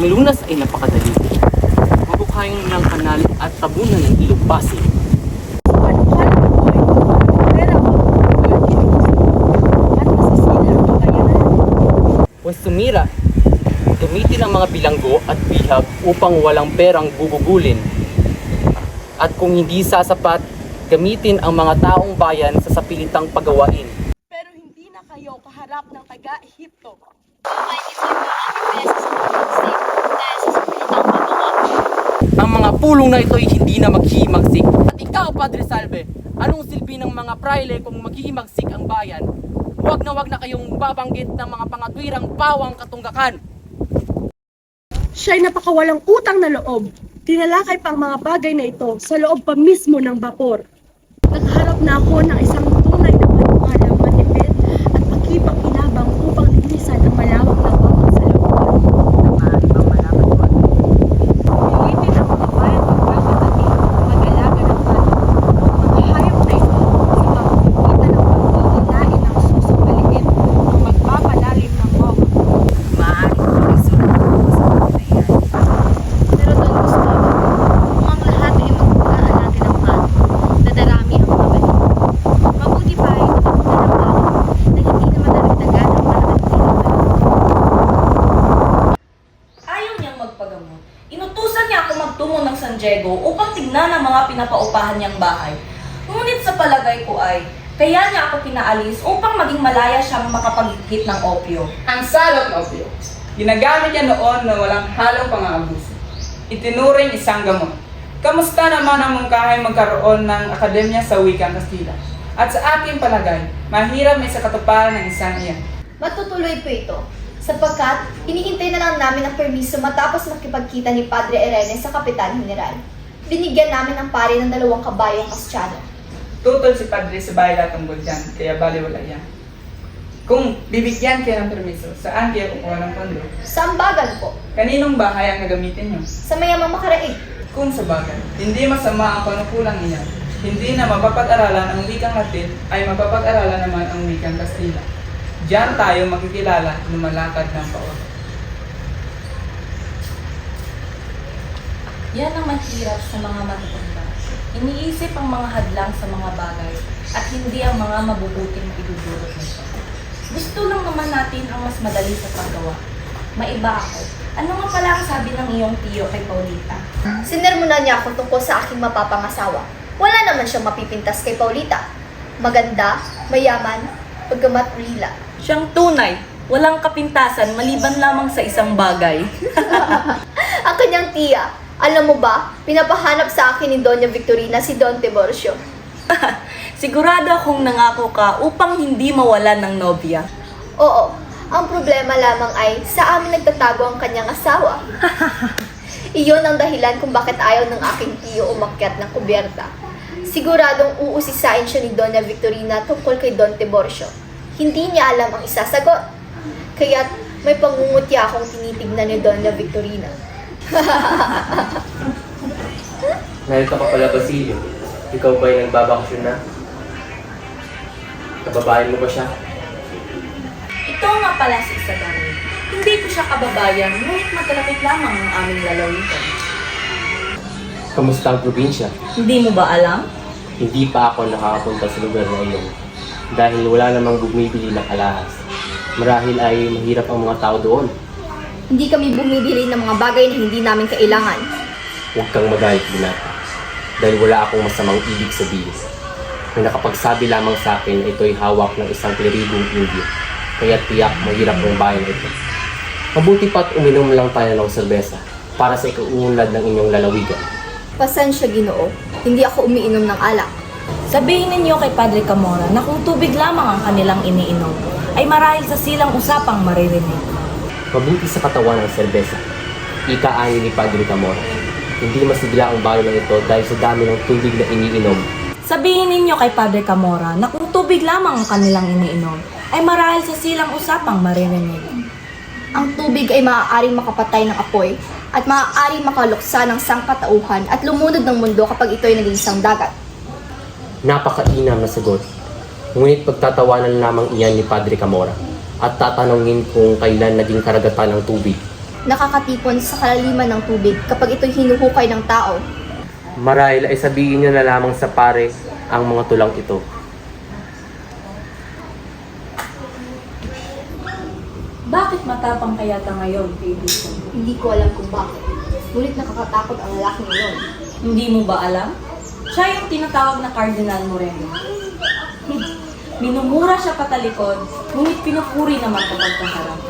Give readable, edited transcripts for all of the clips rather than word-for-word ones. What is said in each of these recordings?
lunas ay napakadali. Mabukhayin ng kanal at tabunan ng ilog Pasig. Huwag sumira, gamitin ang mga bilanggo at bihag upang walang perang gugugulin. At kung hindi sasapat, gamitin ang mga taong bayan sa sapilitang pagawain. Pero hindi na kayo kaharap ng taga-Ehipto. Ang mga pulong na ito ay hindi na maghihimagsik. At ikaw, Padre Salve, anong silbi ng mga praile kung maghihimagsik ang bayan? Huwag na kayong babanggit ng mga pangatwirang pawang katunggakan. Siya'y napakawalang utang na loob. Tinalakay pa ang mga bagay na ito sa loob pa mismo ng bapor. Nakaharap na ako ng isang tunay na manukalang matipid at pakipag-inabang upang linisan ang malawak na bawang sa loob. Maaari bang malaman ko? Pilitin ang mga bayan magkakatati, mag-alaga ng bata. Mga hayop na ito sa pamamagitan ng pagkikinain ng susong maliit ang magpapalalim ng bawang. Maaari ko isulat ko sa pagkayan. Pero Don Gustavo, kung ang lahat ay mag-aalaga ng bata, dadarami ang mga balik. Mabuti pa ay napapunta ng tao na hindi naman naragdagan ang malaking tinapay. Ayaw niyang magpagamot. Inutusan niya ako magtungo ng San Diego upang tignan ang mga pinapaupahan niyang bahay. Ngunit sa palagay ko ay, kaya niya ako pinaalis upang maging malaya siyang makapagigit ng opyo. Ang salot na opyo, ginagamit niya noon na walang halong pang-aabuso. Itinuring isang gamot. Kamusta naman ang mungkahay magkaroon ng akademya sa wikang Kastila? At sa aking palagay, mahirap may sa katuparan ng isang iyan. Matutuloy po ito, sapagkat hinihintay na lang namin ang permiso matapos makipagkita ni Padre Irene sa Kapitan General. Binigyan namin ang pari ng 2 kabayong Kastyano. Tutol si Padre sa bahay tungkol dyan, kaya baliwala yan. Kung bibigyan kayo ng permiso, saan kayo kukuha ng pondo? Sa ambagan po, Kaninong bahay ang gagamitin niyo? sa mayamang makaraig. Kung sa bagay, hindi masama ang panukulang iyan. Hindi na mapapag-aralan ang wikang Latin ay mapapag-aralan naman ang wikang Kastila. Diyan tayo makikilala na malakad ng paon. Yan ang mahirap sa mga matutanda. Iniisip ang mga hadlang sa mga bagay at hindi ang mga mabubuting idudulot nito. Gusto lang naman natin ang mas madali sa paggawa. Maiba ako. Ano nga pala ang sabi ng iyong tiyo kay Paulita? Sinermonan niya ako tungkol sa aking mapapangasawa. Wala naman siyang mapipintas kay Paulita. Maganda, mayaman, pagkamat rila. Siyang tunay, walang kapintasan maliban lamang sa isang bagay. Ang kanyang tiya, alam mo ba, pinapahanap sa akin ni Doña Victorina si Don Tiburcio. Sigurado akong nangako ka upang hindi mawalan ng nobya. Oo, ang problema lamang ay sa amin nagtatago ang kanyang asawa. Iyon ang dahilan kung bakit ayaw ng aking tiyo umakyat ng kubyerta. Siguradong uusisain siya ni Doña Victorina tungkol kay Don Tiburcio. Hindi niya alam ang isasagot. Kaya't may pangungutya akong tinitignan ni Doña Victorina. Narito ka pala, Basilio. Ikaw ba'y nagbabakasyon na? Kababayan mo ba siya? Ito nga pala si Isabel. Hindi ko siya kababayan, ngunit magkalapit lamang ang aming lalawigan. Kamusta ang probinsya? Hindi mo ba alam? Hindi pa ako nakakapunta sa lugar na iyon dahil wala namang bumibili ng alahas. Marahil ay mahirap ang mga tao doon. Hindi kami bumibili ng mga bagay na hindi namin kailangan. Huwag kang magalit, Binata, dahil wala akong masamang ibig sabihin. May nakapagsabi lamang sa akin na ito'y hawak ng isang klerigong Indio, kaya tiyak mahirap ang bayan ito. Mabuti pa't uminom lang tayo ng serbesa para sa ikauunlad ng inyong lalawigan. Pasensya, Ginoo. Hindi ako umiinom ng alak. Sabihin ninyo kay Padre Camora na kung tubig lamang ang kanilang iniinom, ay marahil sa silang usapang maririnig. Mabuti sa katawan ng serbesa. Ika-ayo ni Padre Camora. Hindi masigla ang balo na ito dahil sa dami ng tubig na iniinom. Sabihin ninyo kay Padre Camora na kung tubig lamang ang kanilang iniinom, ay marahil sa silang usapang maririnig. Ang tubig ay maaaring makapatay ng apoy at maaaring makaluksa ng sangkatauhan at lumunod ng mundo kapag ito ay naging isang dagat. Napakainam na sagot. Ngunit pagtatawanan lamang iyan ni Padre Camora at tatanungin kung kailan naging karagatan ng tubig. nakakatipon sa kalaliman ng tubig kapag ito'y hinuhukay ng tao. Marahil ay sabihin niyo na lamang sa pare ang mga tulang ito. Bakit matapang kaya ta ngayon, kaibigan? Hindi ko alam kung bakit. Ngunit nakakatakot ang lalaking iyon. Hindi mo ba alam? Siya yung tinatawag na Cardinal Moreno. Minumura siya patalikod, ngunit pinupuri naman kapag kaharap.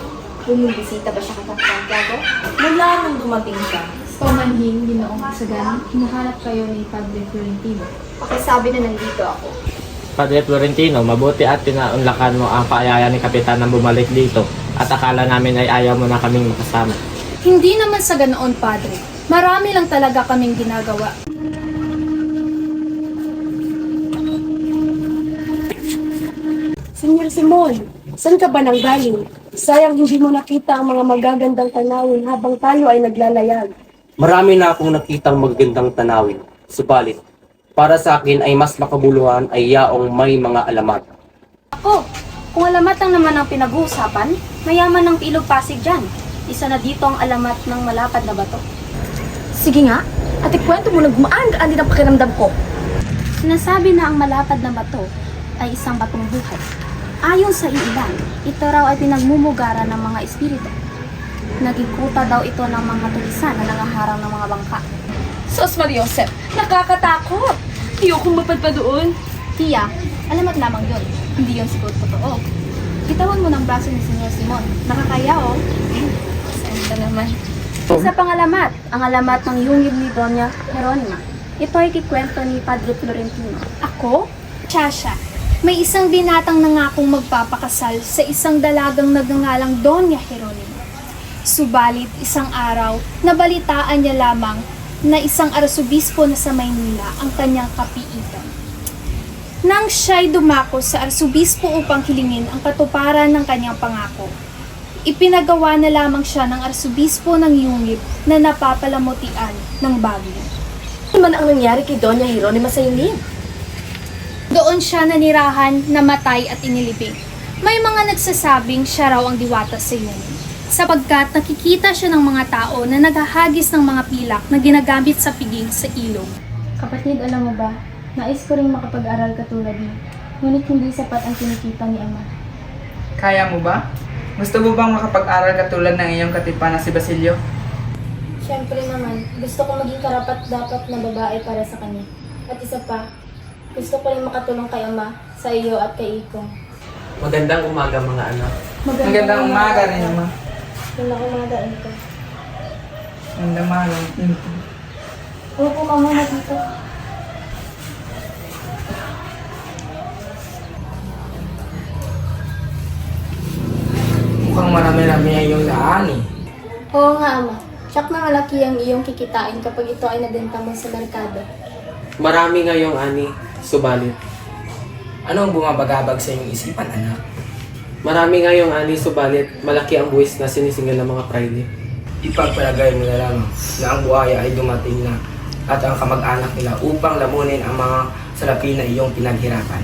Bumibisita ba siya kay Santiago? Mula nung dumating siya, Pamanhin, Ginoong Kasagan, hinahanap kayo ni Padre Florentino. Pakisabi na nandito ako. Padre Florentino, mabuti at pinaunlakan mo ang paayaya ni Kapitan na bumalik dito at akala namin ay ayaw mo na kaming makasama. Hindi naman sa ganoon, Padre. Marami lang talaga kaming ginagawa. Senyor Simon, saan ka ba nanggaling? Sayang hindi mo nakita ang mga magagandang tanawin habang tayo ay naglalayag. Marami na akong nakitang magagandang tanawin. Subalit, para sa akin ay mas makabuluhan ay yaong may mga alamat. Ako, kung alamat lang naman ang pinag-uusapan, mayaman ng Ilog Pasig dyan. Isa na dito ang alamat ng malapad na bato. Sige nga, at ikwento mo nang gumaan din ang pakiramdam ko. Sinasabi na ang malapad na bato ay isang batong buhay. Ayon sa iilan, ito raw ay pinagmumugaran ng mga espiritu. Naging kuta daw ito ng mga tulisan na nangaharang ng mga bangka. Sos Mariosep, nakakatakot! Ayokong mapadpa doon. Tia, alamat lamang yun. Hindi yun siguro totoo. Bitawan mo ng braso ni Senyor Simon. Nakakaya oh. Saan naman? Sa pangalamat, ang alamat ng yungib ni Doña Jeronima. Ito ay kikwento ni Padre Florentino. Ako? Chasha. May isang binatang nangakong magpapakasal sa isang dalagang nagngangalang Doña Jeronima. Subalit isang araw, nabalitaan niya lamang na isang arsobispo na sa Maynila ang kanyang kapiitan. Nang siya'y dumako sa arsobispo upang hilingin ang katuparan ng kanyang pangako, ipinagawa na lamang siya ng arsobispo ng yungib na napapalamutian ng bagyo. Ano man ang nangyari kay Doña Jeronima sa Yungib? Doon siya nanirahan, namatay at inilibing. May mga nagsasabing siya raw ang diwata sa yungib, sapagkat nakikita siya ng mga tao na naghahagis ng mga pilak na ginagamit sa piging sa ilog. Kapatid, alam mo ba, nais ko ring makapag-aral katulad niya. Ngunit hindi sapat ang kinikita ni Ama. Kaya mo ba? Gusto mo bang makapag-aral katulad ng iyong katipa na si Basilio? Siyempre naman, gusto ko maging karapat-dapat na babae para sa kanya. At isa pa, gusto ko rin makatulong kay Ama, sa iyo at kay Ikong. Magandang umaga mga anak. Magandang umaga rin naman. Wala ko mga dain ko. Magandang umaga. Upo ka muna dito. Mukhang marami-rami ay yung daan eh. Oo nga, Ama. Siyak na malaki ang iyong kikitain kapag ito ay nabenta mo sa merkado. Marami ngayong ani, subalit. Ano ang bumabagabag sa iyong isipan, anak? Marami ngayong ani, subalit malaki ang buwis na sinisingil ng mga praile. Ipagpalagay mo na lang na ang buhaya ay dumating na at ang kamag-anak nila upang lamunin ang mga salapi na iyong pinaghirapan.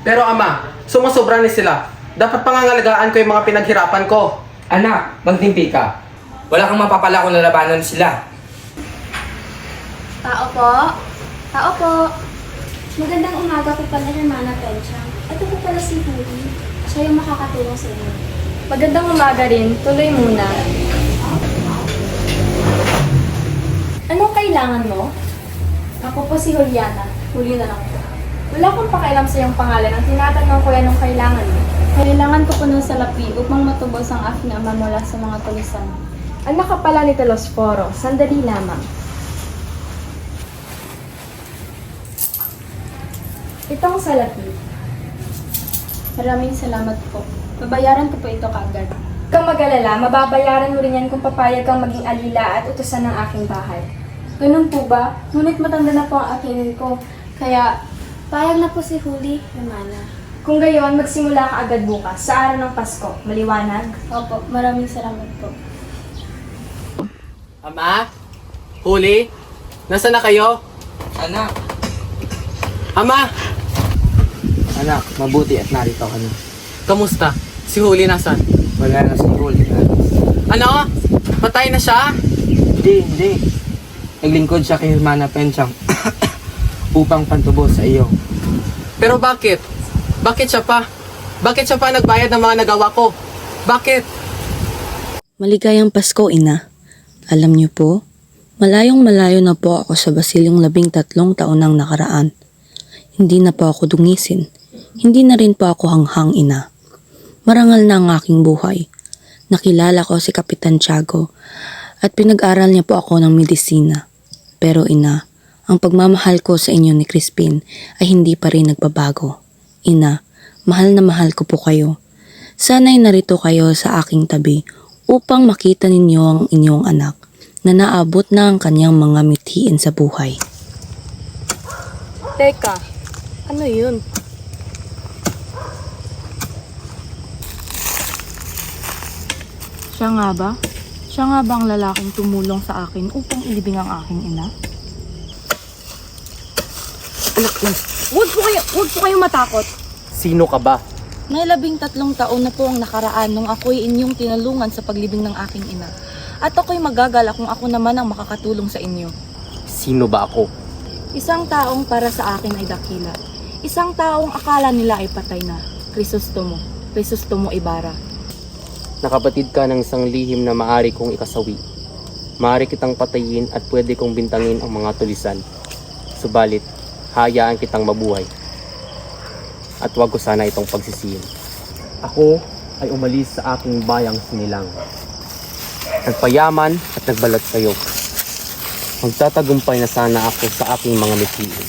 Pero ama, sumusobra ni sila. Dapat pangangalagaan ko yung mga pinaghirapan ko. Anak, magtimpi ka. Wala kang mapapala kung lalabanan sila. Tao po. Tao po. Magandang umaga po pala ng Mana Penchang. Ito po pala si Huli. Siya yung makakatulong sa inyo. Magandang umaga rin. Tuloy muna. Anong kailangan mo? Ako po si Juliana. Huli na lang po. Wala akong pakialam sa iyong pangalan. Ang tinatanong ko yan ang kailangan mo. Kailangan ko po ng salapi upang matubos ang aking ama mula sa mga tulisan. Anak ka pala ni Telosforo. Sandali lamang. Itong salapi. Maraming salamat po. Babayaran ko po ito kaagad. Huwag kang mag-alala, mababayaran mo rin yan kung papayag kang maging alila at utusan ng aking bahay. Ganun po ba? Ngunit matanda na po ang aking ko. Kaya, payag na po si Huli, Romana. Kung gayon, magsimula ka agad bukas, sa araw ng Pasko. Maliwanag? Opo, maraming salamat po. Ama? Huli? Nasaan na kayo? Anak, Ama! anak, mabuti at narito ka na. Kamusta? Si Huli nasaan? Wala na si Huli. Ano? Patay na siya? Hindi. Naglingkod siya kay Hermana Penchang upang pantubo sa iyo. Pero bakit? Bakit siya pa? Bakit siya pa nagbayad ng mga nagawa ko? Bakit? Maligayang Pasko, Ina. Alam niyo po, malayong malayo na po ako sa Basilyong 13 taon nang nakaraan. Hindi na po ako dungisin. Hindi na rin po ako hanghang, Ina. Marangal na ang aking buhay. Nakilala ko si Kapitan Tiago at pinag-aral niya po ako ng medisina. Pero Ina, ang pagmamahal ko sa inyo ni Crispin ay hindi pa rin nagbabago. Ina, mahal na mahal ko po kayo. Sana'y narito kayo sa aking tabi upang makita ninyo ang inyong anak na naabot na ang kanyang mga mithiin sa buhay. Teka, ano yun? Siya nga ba? Siya nga ba ang lalaking tumulong sa akin upang ilibing ang aking ina? Huwag po kayo matakot. Sino ka ba? May 13 taon na po ang nakaraan nung ako'y inyong tinulungan sa paglibing ng aking ina. At ako'y magagala kung ako naman ang makakatulong sa inyo. Sino ba ako? Isang taong para sa akin ay dakila. Isang taong akala nila ay patay na. Crisostomo Ibarra. Nakapatid ka ng isang lihim na maari kong ikasawi. Maari kitang patayin at pwede kong bintangin ang mga tulisan. Subalit, hayaan kitang mabuhay. At wag ko sana itong pagsisihin. Ako ay umalis sa aking bayang sinilang. Nagpayaman at nagbalat kayo. Magtatagumpay na sana ako sa aking mga mithiin.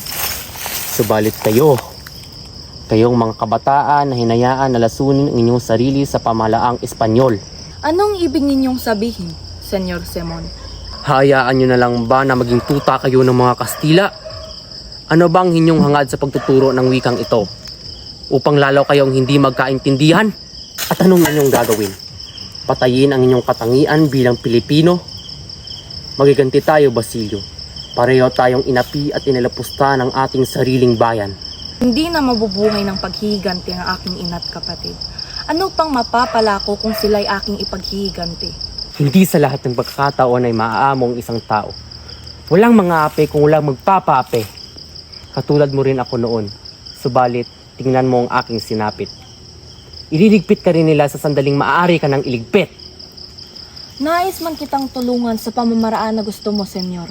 Subalit kayong mga kabataan na hinayaan na lasunin ang inyong sarili sa pamahalaang Espanyol. Anong ibig ninyong sabihin, Senyor Simon? Hayaan nyo na lang ba na maging tuta kayo ng mga Kastila? Ano bang inyong hangad sa pagtuturo ng wikang ito? Upang lalo kayong hindi magkaintindihan? At anong inyong gagawin? Patayin ang inyong katangian bilang Pilipino? Magiganti tayo, Basilio. Pareho tayong inapi at inilapusta ng ating sariling bayan. Hindi na mabubuhay ng paghihiganti ang aking ina't kapatid. Ano pang mapapala ko kung sila'y aking ipaghihiganti? Hindi sa lahat ng pagkakataon ay maaamong isang tao. Walang mga ape kung walang magpapaape. Katulad mo rin ako noon. Subalit, tingnan mo ang aking sinapit. Ililigpit ka rin nila sa sandaling maaari ka ng iligpit. Nais man kitang tulungan sa pamamaraan na gusto mo, Senyor.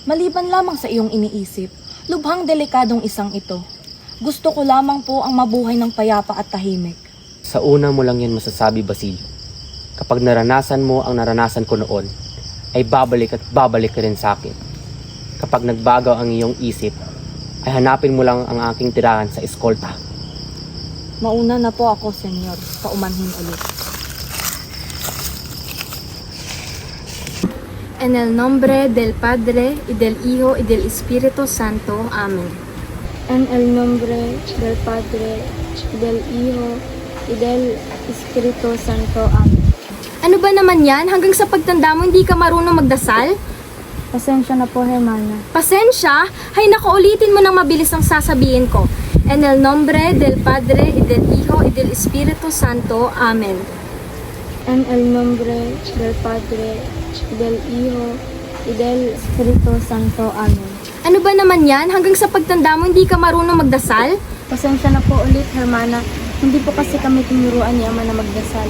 Maliban lamang sa iyong iniisip, lubhang delikadong isang ito. Gusto ko lamang po ang mabuhay ng payapa at tahimik. Sa una mo lang yan masasabi, Basilio. Kapag naranasan mo ang naranasan ko noon, ay babalik ka rin sa akin. Kapag nagbago ang iyong isip, ay hanapin mo lang ang aking tirahan sa eskolta. Mauna na po ako, Senyor, paumanhin ulit. En el nombre del Padre, y del Hijo, y del Espíritu Santo. Amen. En el nombre del Padre, del Hijo, y del Espíritu Santo. Amen. Ano ba naman yan? Hanggang sa pagtanda mo, hindi ka marunong magdasal? Pasensya na po, Hermana. Pasensya? Hay naku, ulitin mo nang mabilis ang sasabihin ko. En el nombre del Padre, y del Hijo, y del Espíritu Santo. Amen. En el nombre del Padre, del Hijo, y del Espíritu Santo. Amen. Ano ba naman yan? Hanggang sa pagtanda mo, hindi ka marunong magdasal? Pasensya na po ulit, Hermana. Hindi po kasi kami tinuruan ni Ama na magdasal.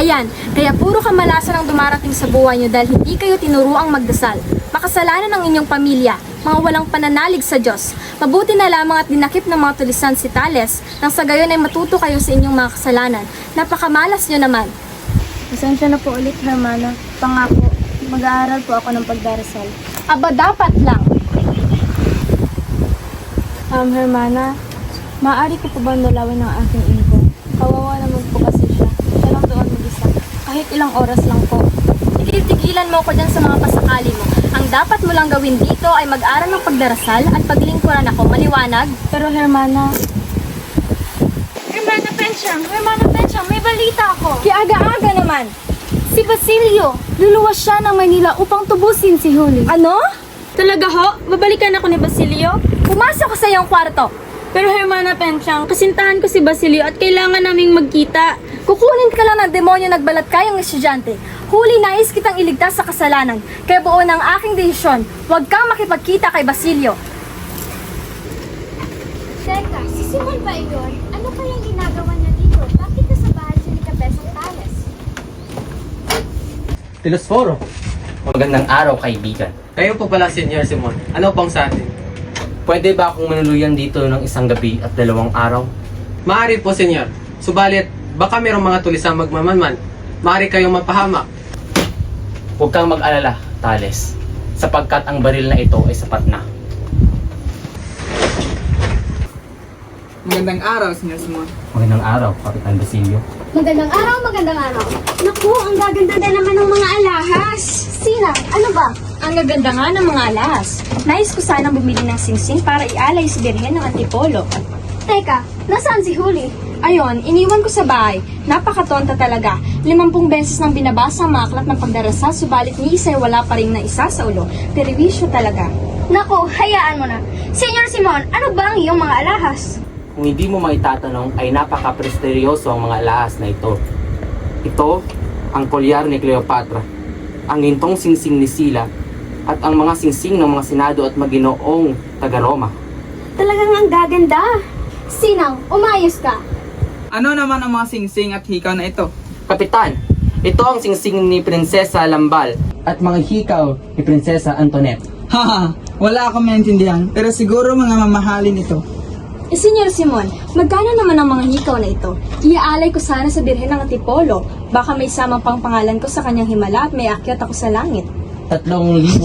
Ayan, kaya puro kamalasan ang dumarating sa buhay niyo dahil hindi kayo tinuruang magdasal. Makasalanan ng inyong pamilya, mga walang pananalig sa Diyos. Mabuti na lamang at dinakip ng mga tulisan si Tales, nang sa gayon ay matuto kayo sa inyong mga kasalanan. Napakamalas niyo naman. Pasensya na po ulit, Hermana. Pangako, mag-aaral po ako ng pagdarasal. Aba, dapat lang. Hermana, maaari ko po ba nalawin ang aking info? Kawawa naman po kasi siya. Siya lang doon mag-isa. Kahit ilang oras lang po. Tigil-tigilan mo ko dyan sa mga pasakali mo. Ang dapat mo lang gawin dito ay mag-aral ng pagdarasal at paglingkuran ako. Maliwanag? Pero Hermana... Hermana Penchang, may balita ako. Kiaga-aga naman. Si Basilio, luluwas siya ng Manila upang tubusin si Julie. Ano? Talaga ho? Babalikan ako ni Basilio? Pumasok ka sa iyong kwarto. Pero Hermana Penchang, kasintahan ko si Basilio at kailangan naming magkita. Kukunin ka lang ng demonyo nagbalat kayang estudyante. Huli nais kitang iligtas sa kasalanan. Kaya buo ng aking desisyon, huwag kang makipagkita kay Basilio. Teka, si Simon ba iyon? Ano kayang ginagawa niya dito? Bakit nasa bahay siya ni Cabezang Tales? Telesforo. Magandang araw, kaibigan. Kayo po pala, Senior Simon. Ano pang sa atin? Pwede ba akong manuluyan dito ng isang gabi at 2 araw? Maaari po, Senyor. Subalit, baka mayroong mga tulisang magmamanman. Maaari kayong mapahamak. Huwag kang mag-alala, Tales, sapagkat ang baril na ito ay sapat na. Magandang araw, Senyor Simon. Magandang araw, Kapitan Basilio. Magandang araw, magandang araw. Naku, ang gaganda na naman ng mga alahas. Sina, ano ba? Ang gaganda nga ng mga alahas. Nais ko sanang bumili ng singsing para ialay sa birhen ng Antipolo. Teka, nasaan si Huli? Ayon, iniwan ko sa bahay. Napakatonta talaga. 50 beses nang binabasa ang mga aklat ng pagdarasal, subalit ni isa ay wala pa rin na isa sa ulo. Perwisyo talaga. Nako, hayaan mo na. Senyor Simon, ano ba ang iyong mga alahas? Kung hindi mo maitatanong ay napaka-presteryoso ang mga alahas na ito. Ito, ang kolyar ni Cleopatra, ang gintong singsing ni Sila, at ang mga singsing ng mga senado at maginoong taga-Roma. Talagang ang gaganda. Sinang, umayos ka. Ano naman ang mga singsing at hikaw na ito? Kapitan, ito ang singsing ni Prinsesa Lambal at mga hikaw ni Prinsesa Antoinette. Haha, wala akong maintindihan, pero siguro mga mamahalin ito. Senyor Simon, magkano naman ang mga hikaw na ito? Iaalay ko sana sa birhen ng Antipolo. Baka may samang pang pangalan ko sa kanyang himala at may akyat ako sa langit. 3,000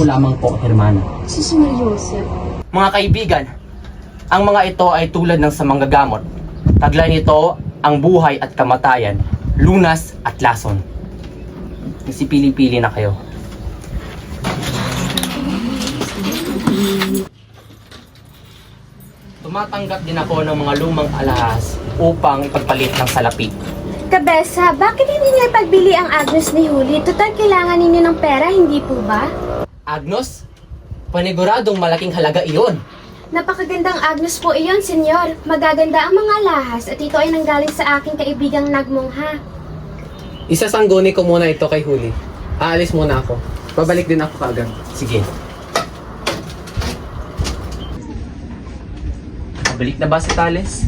lamang po, Hermana. Susunod Joseph. Mga kaibigan, ang mga ito ay tulad ng sa manggagamot. Taglay nito ang buhay at kamatayan, lunas at lason. Isipili-pili na kayo. Tumatanggap din ako ng mga lumang alahas upang ipagpalit ng salapi. Kabesa, bakit hindi niya ipagbili ang Agnes ni Huli? Total, kailangan ninyo ng pera, hindi po ba? Agnos, paniguradong malaking halaga iyon. Napakagandang Agnes po iyon, senyor. Magaganda ang mga alahas at ito ay nanggaling sa aking kaibigang nagmungha. Isasangguni ko muna ito kay Huli. Aalis muna ako. Babalik din ako kaagad. Sige. Balik na ba si Tales?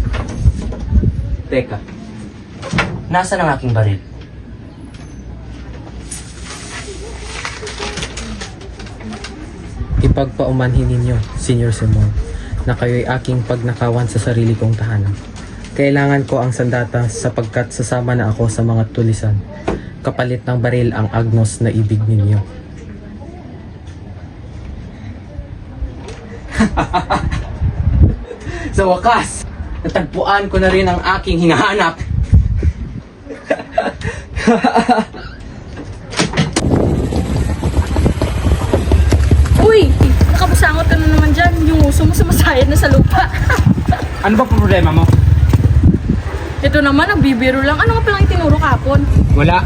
Teka, nasaan ang aking baril? Ipagpaumanhin ninyo, Senior Simon, na kayo'y aking pagnakawan sa sarili kong tahanan. Kailangan ko ang sandata sapagkat sasama na ako sa mga tulisan. Kapalit ng baril ang Agnos na ibig ninyo. Sa wakas, natagpuan ko na rin ang aking hinahanap. Uy! Nakabusangot ka na naman dyan. Yung uso mo sumasayad na sa lupa. Ano ba problema mo? Ito naman, nagbibiro lang. Ano nga palang itinuro kapon? Wala.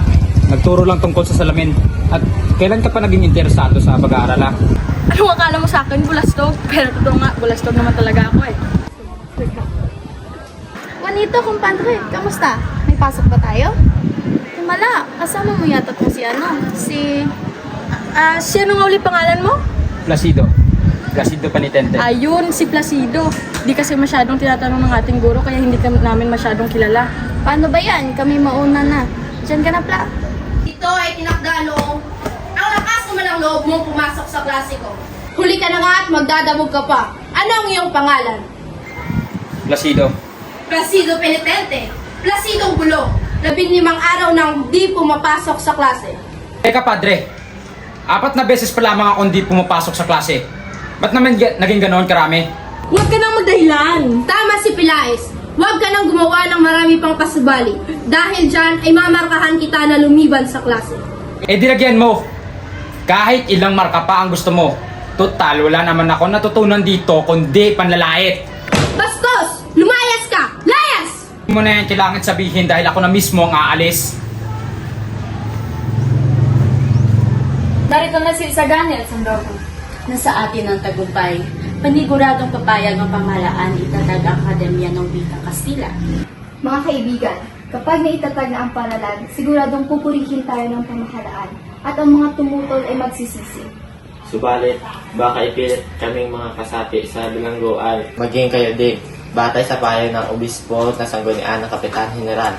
Nagturo lang tungkol sa salamin. At kailan ka pa naging interesado sa pag-aaral? Ano akala mo sa akin, bulastog? Pero totoo nga, bulastog naman talaga ako eh. Juanito, kumpadre, kamusta? May pasok ba tayo? Wala, kasama mo yata tong si ano? Sino nga ulit pangalan mo? Placido. Placido Penitente. Ayun, si Placido. Di kasi masyadong tinatanong ng ating guro, kaya hindi kami namin masyadong kilala. Paano ba yan? Kami mauna na. Diyan ka na, Pla. Ito ay tinakda noong ang lakas naman ang loob mong pumasok sa klase ko. Huli ka na nga at magdadabog ka pa. Ano ang iyong pangalan? Placido. Placido Penitente. Placidong Bulo. 15 araw nang di pumapasok sa klase. Teka, padre. 4 na beses pa lamang ako hindi pumapasok sa klase. Ba't naman naging ganoon karami? Huwag ka nang magdahilan. Tama si Pilaes. Huwag ka nang gumawa ng marami pang pasubali. Dahil dyan ay mamarkahan kita na lumiban sa klase. Eh dilagyan mo. Kahit ilang marka pa ang gusto mo. Total, wala naman ako natutunan dito kundi panlalait. Bastos! Lumayas ka! Layas! Hindi mo na yan kailangan sabihin dahil ako na mismo ang aalis. Narito na si Isagani at Sandrogo. Nasa atin ang tagumpay. paniguradong papayag ang pamahalaan itatag ang Akademya ng Wikang Kastila. Mga kaibigan, kapag naitatag na ang paralan, siguradong pupurihin tayo ng pamahalaan at ang mga tumutol ay magsisisi. Subalit, baka ipilit kaming mga kasapi sa bilanggo ay maging kayo din, batay sa payo ng obispo na sanggunian ng Kapitan General.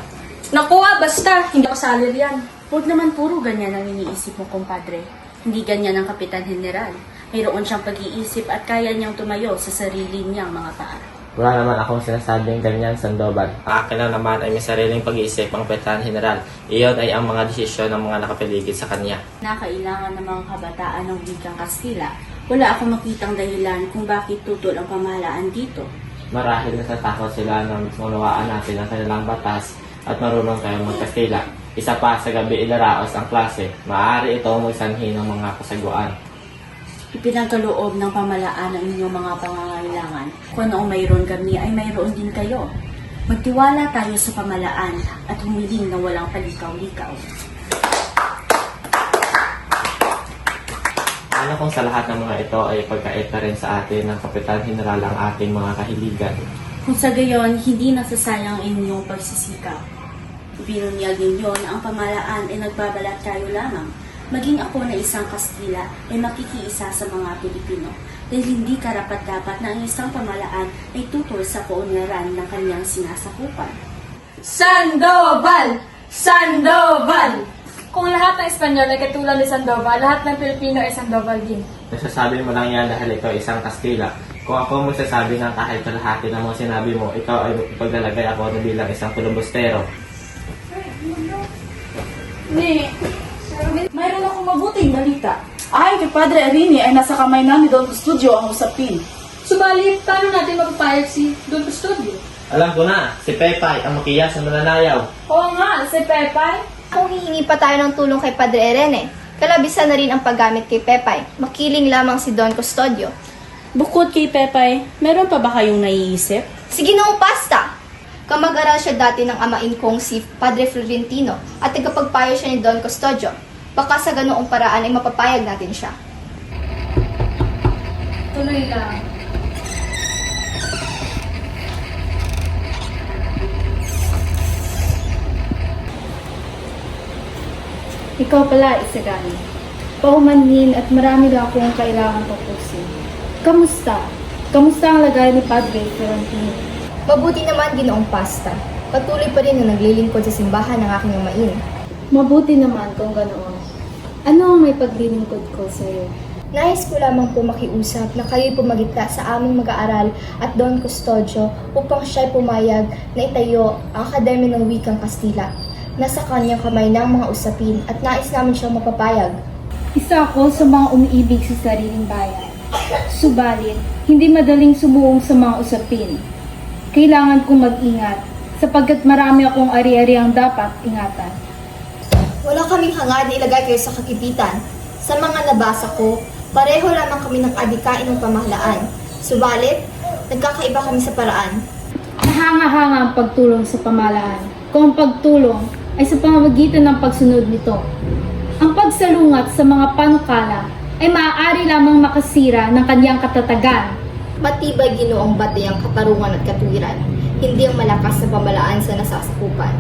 Nakuha, basta! Hindi ako salir yan. Huwag naman puro ganyan ang iniisip mo, kumpadre. Hindi ganyan ang Kapitan General. Mayroon siyang pag-iisip at kaya niyang tumayo sa sarili niyang mga paa. Wala naman akong sinasabing ganyan, Sandoval. Ang akin lang naman ay may sariling pag-iisip ang Kapitan General. Iyon ay ang mga desisyon ng mga nakapaligid sa kanya. Nakailangan ng mga kabataan ng Wikang Kastila. Wala akong makitang dahilan kung bakit tutol ang pamahalaan dito. Marahil natatakot sila na unawaan natin ang kanilang batas at marunong kayong magkastila. Isa pa, sa gabi ilaraos ang klase. Maaari ito magsanhi ng mga kasaguan. Ipinagkaloob ng pamahalaan ang inyong mga pangangailangan. Kung noong mayroon kami, ay mayroon din kayo. Magtiwala tayo sa pamahalaan at humiling na walang palikaw-likaw. Ano kung sa lahat ng mga ito ay pagkait na rin sa atin ng Kapitan General ang ating mga kahiligan? Kung sa gayon, hindi nasasayang inyong pagsisikap. Binunyag ninyo na ang pamahalaan ay nagbabalat kayo lamang. Maging ako na isang Kastila ay makikiisa sa mga Pilipino dahil hindi karapat-dapat na ang isang pamahalaan ay tutol sa kaunlaran ng kanyang sinasakupan. Sandoval! Sandoval! Kung lahat ng Espanyol ay katulad ni Sandoval, lahat ng Pilipino ay Sandoval din. Nasasabi mo lang yan dahil ikaw isang Kastila. Kung ako magsasabi ng kahit kalahati ng mga sinabi mo, ikaw ay paglalagay ako na bilang isang Filibustero. Mayroon akong mabuting balita. Ay, kay Padre Arini ay nasa kamay na ni Don Custodio ang usapin. Subalit, paano natin mapapayag si Don Custodio? Alam ko na, si Pepay ang makiyas na mananayaw. Oo nga, si Pepay. Kung hihingi pa tayo ng tulong kay Padre Irene, kalabisan na rin ang paggamit kay Pepay. Makiling lamang si Don Custodio. Bukod kay Pepay, meron pa ba kayong naiisip? Si Ginoong Pasta! Kamag-aral siya dati ng amain kong si Padre Florentino at tagapagpayo siya ni Don Custodio. Baka sa ganoong paraan ay mapapayag natin siya. Tuloy lang. Ikaw pala, Isagani. Paumanhin at marami lang akong kailangan tapusin. Kamusta? Kamusta ang lagay ni Padre Florentino? Mabuti naman, Ginoong Pasta. Patuloy pa rin na naglilingkod sa simbahan ng aking amain. Mabuti naman kung ganoon. Ano ang may paglilingkod ko sa iyo? Nais ko lamang po makiusap na kayo'y pumagitla sa aming mag-aaral at Don Custodio upang siya'y pumayag na itayo ang Akademya ng Wikang Kastila. Nasa kanyang kamay ng mga usapin at nais namin siyang mapapayag. Isa ako sa mga umiibig sa sariling bayan. Subalit, hindi madaling sumuong sa mga usapin. Kailangan kong mag-ingat sapagkat marami akong ari-ariang dapat ingatan. Wala kaming hangad na ilagay kayo sa kagipitan. Sa mga nabasa ko, pareho lamang kami ng adikain ng pamahalaan. Subalit, nagkakaiba kami sa paraan. Mahanga-hanga ang pagtulong sa pamahalaan kung ang pagtulong ay sa pamamagitan ng pagsunod nito. Ang pagsalungat sa mga panukala ay maaari lamang makasira ng kanyang katatagan. Matibay Ginoong batay ang katarungan at katuwiran, hindi ang malakas na pamahalaan sa nasasakupan.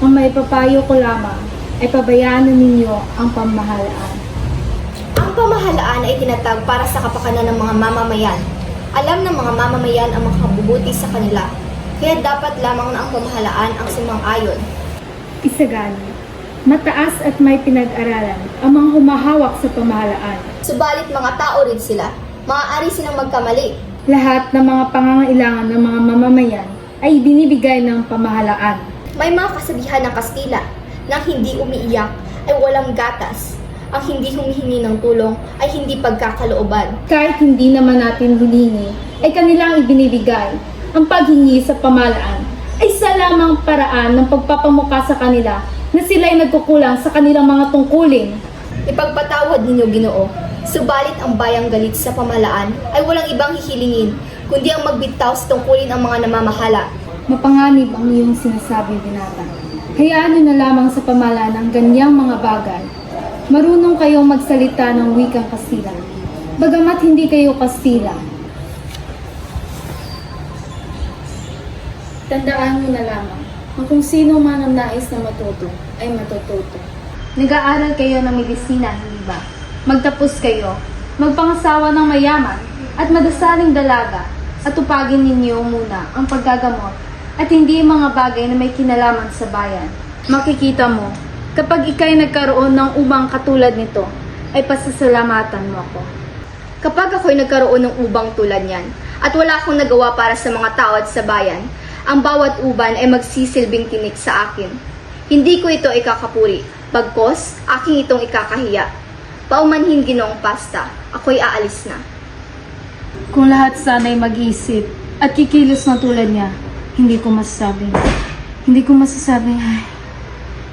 Ang may papayo ko lamang ay pabayaan ninyo ang pamahalaan. Ang pamahalaan ay tinatag para sa kapakanan ng mga mamamayan. Alam ng mga mamamayan ang makabubuti sa kanila, kaya dapat lamang na ang pamahalaan ang sumang-ayon. Isagani, mataas at may pinag-aralan ang mga humahawak sa pamahalaan. Subalit mga tao rin sila, maaari silang magkamali. Lahat ng mga pangangailangan ng mga mamamayan ay binibigay ng pamahalaan. May mga kasabihan ng Kastila na hindi umiiyak ay walang gatas. Ang hindi humihingi ng tulong ay hindi pagkakalooban. Kahit hindi naman natin humingi, ay kanilang ibinibigay. Ang paghingi sa pamahalaan ay isa lamang paraan ng pagpapamukha sa kanila na sila ay nagkukulang sa kanilang mga tungkulin. Ipagpatawad ninyo, Ginoo. Subalit ang bayang galit sa pamahalaan ay walang ibang hihilingin, kundi ang magbitaw sa tungkulin ang mga namamahala. Mapanganib ang iyong sinasabi, binata. Hayaan niyo na lamang sa pamahalaan ang ganyang mga bagay. Marunong kayong magsalita ng wikang Kastila. Bagamat hindi kayo Kastila, Tandaan mo na lamang, ang kung sino man ang nais na matuto, ay matututo. Nag-aaral kayo ng medisina, hindi ba? Magtapos kayo, magpangasawa ng mayaman, at madasaling dalaga, at tupagin ninyo muna ang paggagamot, at hindi mga bagay na may kinalaman sa bayan. Makikita mo, kapag ikay nagkaroon ng ubang katulad nito, ay pasasalamatan mo ako. Kapag ako'y nagkaroon ng ubang tulad niyan, at wala akong nagawa para sa mga tao at sa bayan, ang bawat uban ay magsisilbing tinik sa akin. Hindi ko ito ikakapuri, bagkos, aking itong ikakahiya. Paumanhin Ginoong Pasta, ako'y aalis na. Kung lahat sana'y mag-isip at kikilos na tulad niya, hindi ko masasabi, ay,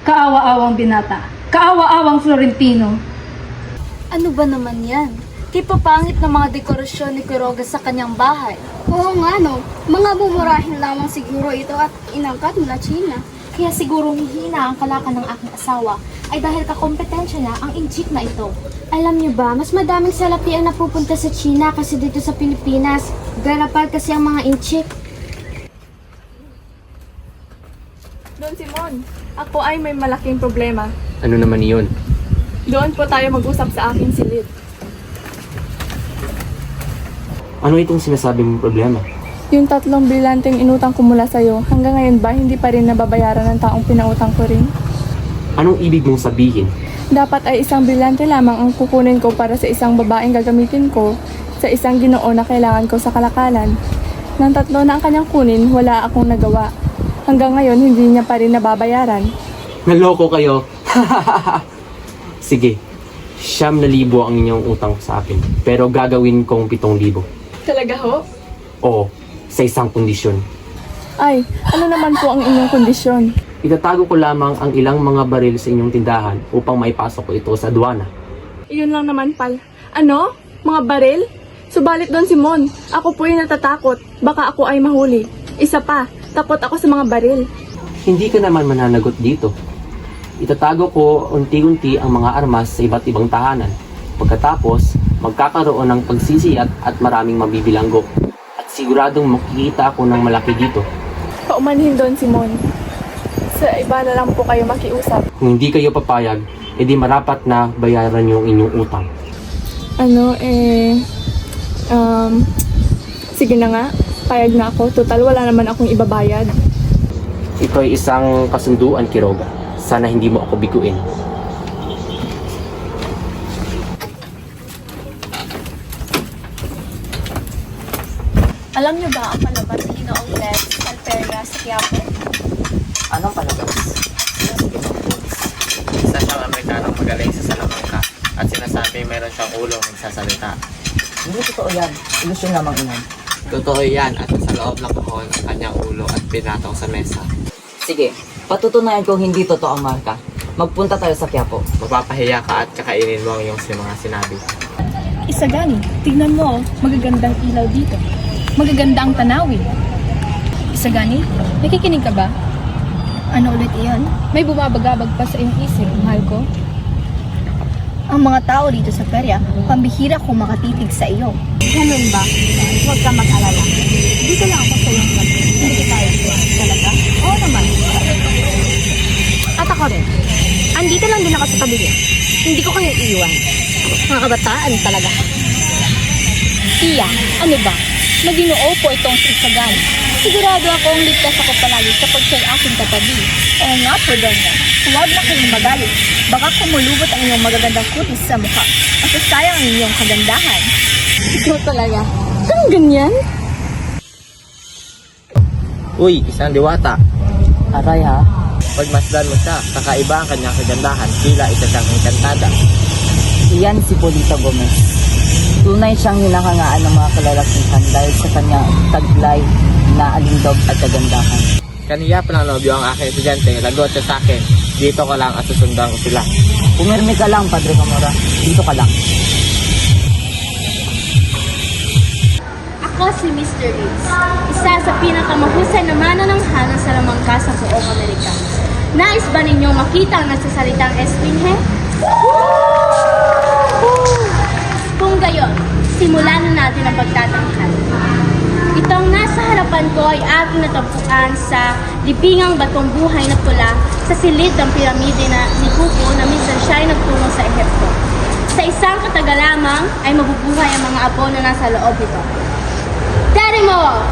kaawa-awang binata, kaawa-awang Florentino. Ano ba naman yan? Kipapangit na mga dekorasyon ni Quiroga sa kanyang bahay. Oo nga no, mga bumurahin lamang siguro ito at inangkat mula China. Kaya siguro hihina ang kalakal ng aking asawa ay dahil kakompetensya niya ang inchik na ito. Alam niyo ba, mas madaming salapi ang napupunta sa China kasi dito sa Pilipinas. Garapal kasi ang mga inchik. Don Simon, ako ay may malaking problema. Ano naman iyon? Doon po tayo mag-usap sa aking silid. Ano itong sinasabi mong problema? Yung 3 brilanteng inutang ko mula sa'yo, hanggang ngayon ba hindi pa rin nababayaran ng taong pinautang ko rin? Anong ibig mong sabihin? Dapat ay 1 brilyante lamang ang kukunin ko para sa isang babaeng gagamitin ko sa isang Ginoo na kailangan ko sa kalakalan. Nang 3 na ang kanyang kunin, wala akong nagawa. Hanggang ngayon, hindi niya pa rin nababayaran. Naloko kayo? Sige, 9,000 ang inyong utang sa akin. Pero gagawin kong 7,000. Talaga ho? Oo, sa isang kondisyon. Ay, ano naman po ang inyong kondisyon? Itatago ko lamang ang ilang mga baril sa inyong tindahan upang maipasok ko ito sa aduana. Iyon lang naman pal. Ano? Mga baril? Subalit Don Simon, ako po ay natatakot. Baka ako ay mahuli. Isa pa, takot ako sa mga baril. Hindi ka naman mananagot dito. Itatago ko unti-unti ang mga armas sa iba't ibang tahanan. Pagkatapos, magkakaroon ng pagsisiyat at maraming mabibilanggo. At siguradong makikita ako ng malaki dito. Paumanhin Don Simon. Sa iba na lang po kayo makiusap. Kung hindi kayo papayag, edi marapat na bayaran yung inyong utang. Sige na nga. Payag na ako. Total, wala naman akong ibabayad. Ito ay isang kasunduan, Quiroga. Sana hindi mo ako biguin. Alam niyo ba ang palabas ni Ginoong Les Alperia sa Quiapo? Anong palabas? Isa siyang Amerikanong magaling sa Salamanca at sinasabi meron siyang ulo nagsasalita. Hindi totoo yan. Ilusyon lamang inan. Totoo yan at sa loob ng kahon ang kanyang ulo at pinataw sa mesa. Sige, patutunayan kung hindi totoo ang marka. Magpunta tayo sa Quiapo. Mapapahiya ka at kakainin mo ang iyong mga sinabi. Isagani, tignan mo. Magagandang ilaw dito. Magaganda ang tanawin. Isagani, nakikinig ka ba? Ano ulit iyan? May bumabagabag pa sa iyong isip, mahal ko. Ang mga tao dito sa perya, pambihira kung makatitig sa iyo. Ganun ba? Huwag ka mag-alala. Dito lang ako sa iyong gabi. Hindi tayo talaga? Oo naman. At ako rin. Andito lang din ako sa tabi niya. Hindi ko kayo iiwan. Mga kabataan talaga. Iya, ano ba? Maginoo po itong si Isagani. Sigurado akong ligtas ako palagi kapag siya'y aking katabi. Oo nga po, Donya. Huwag na kayong magalit. Baka kumulubot ang inyong magagandang kutis sa mukha. Masasayang ang inyong kagandahan. Ikaw talaga. Anong ganyan? Uy, isang diwata. Aray ha? Pagmasdan mo siya, kakaiba ang kanyang kagandahan, tila isa siyang engkantada. Iyan si Polita Gomez. Tunay siyang hinahangaan ng mga kalalakihan dahil sa kanyang taglay na alindog at kagandahan. Kaniya pa ng nobyo ang aking estudyante, lagot siya sa akin. Dito ka lang at susundan ko sila. Pumirmi ka lang, Padre Camora. Dito ka lang. Ako si Mr. Reeves, isa sa pinakamahusay na mananangha ng Salamanca sa buong Amerika. Nais ba ninyong makita ang nagsasalitang Esfinge? Kung gayon, simulan na natin ang pagtatangkal. Itong Ang nasa harapan ko ay aking natagpuan sa libingang batong buhay na pula sa silid ng piramide ni Khufu na minsan siya ay nagtungo sa Ehipto. Sa isang kataga lamang ay mabubuhay ang mga apo na nasa loob nito. Daddy mo!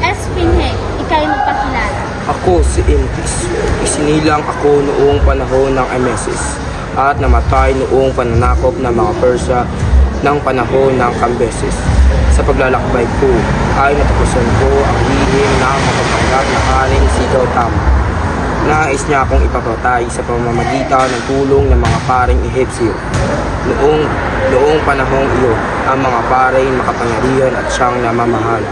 Esfinheg, ika'y magpakilala. Ako si Intis. Isinilang ako noong panahon ng Emesis at namatay noong pananakop ng mga Persya ng panahon ng Cambyses. Sa paglalakbay ko ay natapusan ko ang lihim ng mapagpanggap na haring si Gautama. Nais niya akong ipapatay sa pamamagitan ng tulong ng mga paring Ehipsyo. Noong panahong iyon, ang mga paring makapangyarihan at siyang namamahala.